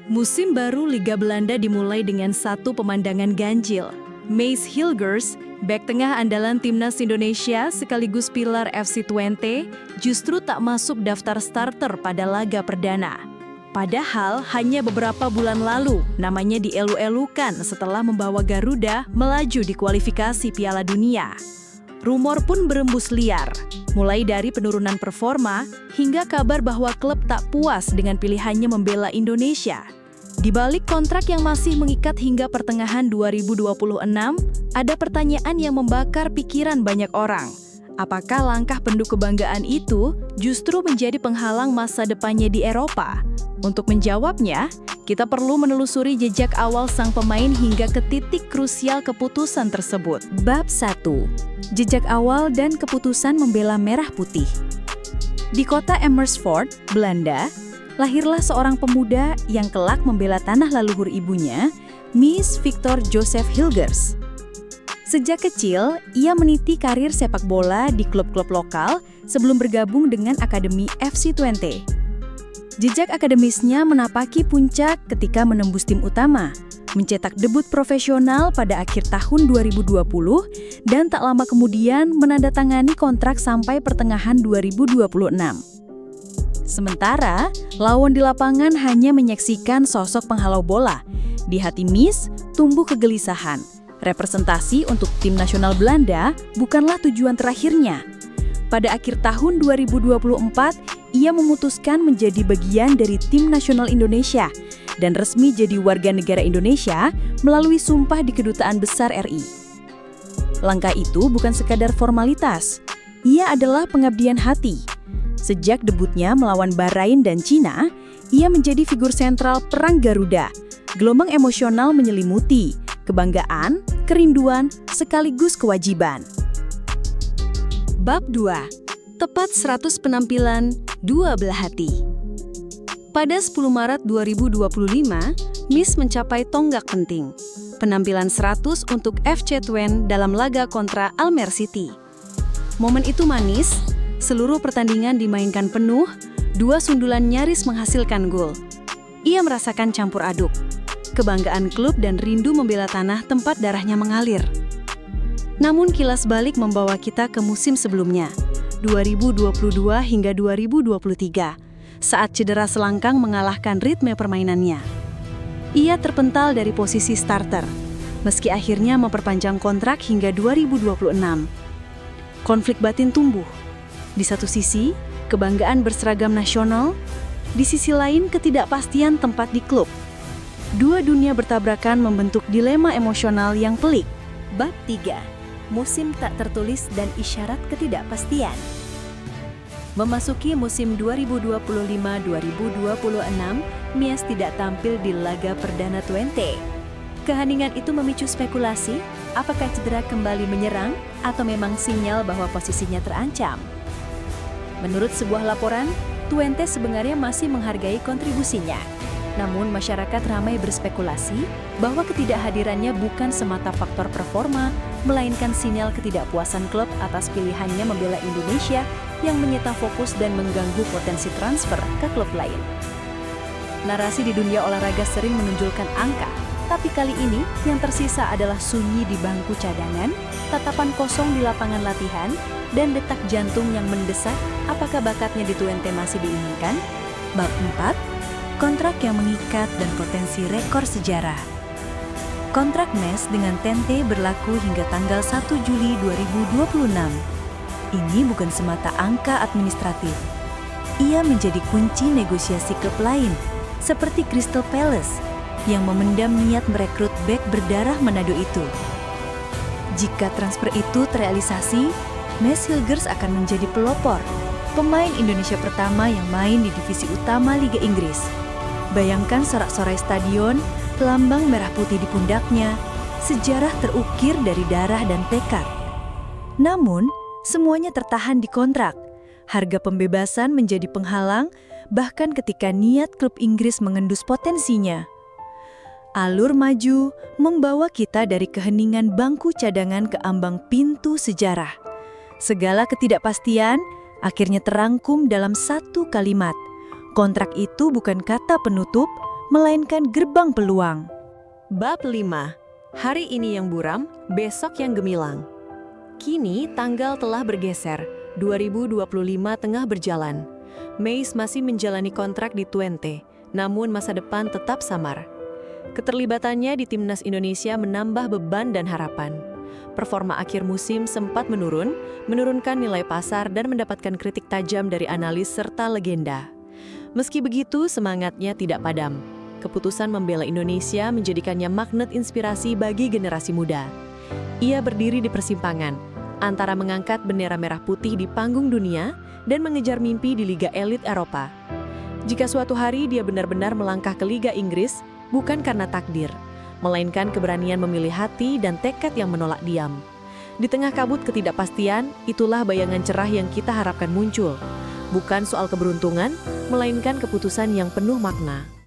Musim baru Liga Belanda dimulai dengan satu pemandangan ganjil. Maes Hilgers, bek tengah andalan timnas Indonesia sekaligus pilar FC Twente, justru tak masuk daftar starter pada laga perdana. Padahal hanya beberapa bulan lalu namanya dielu-elukan setelah membawa Garuda melaju di kualifikasi Piala Dunia. Rumor pun berembus liar, mulai dari penurunan performa hingga kabar bahwa klub tak puas dengan pilihannya membela Indonesia. Di balik kontrak yang masih mengikat hingga pertengahan 2026, ada pertanyaan yang membakar pikiran banyak orang. Apakah langkah penduk kebanggaan itu justru menjadi penghalang masa depannya di Eropa? Untuk menjawabnya, kita perlu menelusuri jejak awal sang pemain hingga ke titik krusial keputusan tersebut. Bab 1. Jejak awal dan keputusan membela merah putih. Di kota Amersfoort, Belanda, lahirlah seorang pemuda yang kelak membela tanah leluhur ibunya, Mies Victor Joseph Hilgers. Sejak kecil, ia meniti karir sepak bola di klub-klub lokal sebelum bergabung dengan Akademi FC Twente. Jejak akademisnya menapaki puncak ketika menembus tim utama, mencetak debut profesional pada akhir tahun 2020 dan tak lama kemudian menandatangani kontrak sampai pertengahan 2026. Sementara, lawan di lapangan hanya menyaksikan sosok penghalau bola. Di hati Mies tumbuh kegelisahan. Representasi untuk tim nasional Belanda bukanlah tujuan terakhirnya. Pada akhir tahun 2024, ia memutuskan menjadi bagian dari tim nasional Indonesia dan resmi jadi warga negara Indonesia melalui sumpah di Kedutaan Besar RI. Langkah itu bukan sekadar formalitas, ia adalah pengabdian hati. Sejak debutnya melawan Bahrain dan Cina, ia menjadi figur sentral Perang Garuda. Gelombang emosional menyelimuti, kebanggaan, kerinduan, sekaligus kewajiban. Bab 2. Tepat 100 penampilan, dua belah hati. Pada 10 Maret 2025, Mies mencapai tonggak penting. Penampilan 100 untuk FC Twente dalam laga kontra Almere City. Momen itu manis, seluruh pertandingan dimainkan penuh, dua sundulan nyaris menghasilkan gol. Ia merasakan campur aduk, kebanggaan klub dan rindu membela tanah tempat darahnya mengalir. Namun kilas balik membawa kita ke musim sebelumnya, 2022 hingga 2023, saat cedera selangkang mengalahkan ritme permainannya. Ia terpental dari posisi starter, meski akhirnya memperpanjang kontrak hingga 2026. Konflik batin tumbuh. Di satu sisi, kebanggaan berseragam nasional, di sisi lain ketidakpastian tempat di klub. Dua dunia bertabrakan membentuk dilema emosional yang pelik. Bab 3. Musim tak tertulis dan isyarat ketidakpastian. Memasuki musim 2025-2026, Mies tidak tampil di laga perdana Twente. Keheningan itu memicu spekulasi, apakah cedera kembali menyerang atau memang sinyal bahwa posisinya terancam. Menurut sebuah laporan, Twente sebenarnya masih menghargai kontribusinya. Namun masyarakat ramai berspekulasi bahwa ketidakhadirannya bukan semata faktor performa, melainkan sinyal ketidakpuasan klub atas pilihannya membela Indonesia yang menyita fokus dan mengganggu potensi transfer ke klub lain. Narasi di dunia olahraga sering menunjukkan angka, tapi kali ini yang tersisa adalah sunyi di bangku cadangan, tatapan kosong di lapangan latihan, dan detak jantung yang mendesak apakah bakatnya di Twente masih diinginkan. Bab 4. Kontrak yang mengikat dan potensi rekor sejarah. Kontrak Mies dengan Twente berlaku hingga tanggal 1 Juli 2026. Ini bukan semata angka administratif. Ia menjadi kunci negosiasi klub lain, seperti Crystal Palace, yang memendam niat merekrut bek berdarah Manado itu. Jika transfer itu terrealisasi, Mies Hilgers akan menjadi pelopor, pemain Indonesia pertama yang main di divisi utama Liga Inggris. Bayangkan sorak-sorai stadion, lambang merah putih di pundaknya, sejarah terukir dari darah dan tekad. Namun, semuanya tertahan di kontrak. Harga pembebasan menjadi penghalang, bahkan ketika niat klub Inggris mengendus potensinya. Alur maju membawa kita dari keheningan bangku cadangan ke ambang pintu sejarah. Segala ketidakpastian akhirnya terangkum dalam satu kalimat. Kontrak itu bukan kata penutup, melainkan gerbang peluang. Bab 5. Hari ini yang buram, besok yang gemilang. Kini tanggal telah bergeser, 2025 tengah berjalan. Mace masih menjalani kontrak di Twente, namun masa depan tetap samar. Keterlibatannya di timnas Indonesia menambah beban dan harapan. Performa akhir musim sempat menurunkan nilai pasar dan mendapatkan kritik tajam dari analis serta legenda. Meski begitu, semangatnya tidak padam. Keputusan membela Indonesia menjadikannya magnet inspirasi bagi generasi muda. Ia berdiri di persimpangan antara mengangkat bendera merah putih di panggung dunia dan mengejar mimpi di Liga Elit Eropa. Jika suatu hari dia benar-benar melangkah ke Liga Inggris, bukan karena takdir, melainkan keberanian memilih hati dan tekad yang menolak diam. Di tengah kabut ketidakpastian, itulah bayangan cerah yang kita harapkan muncul. Bukan soal keberuntungan, melainkan keputusan yang penuh makna.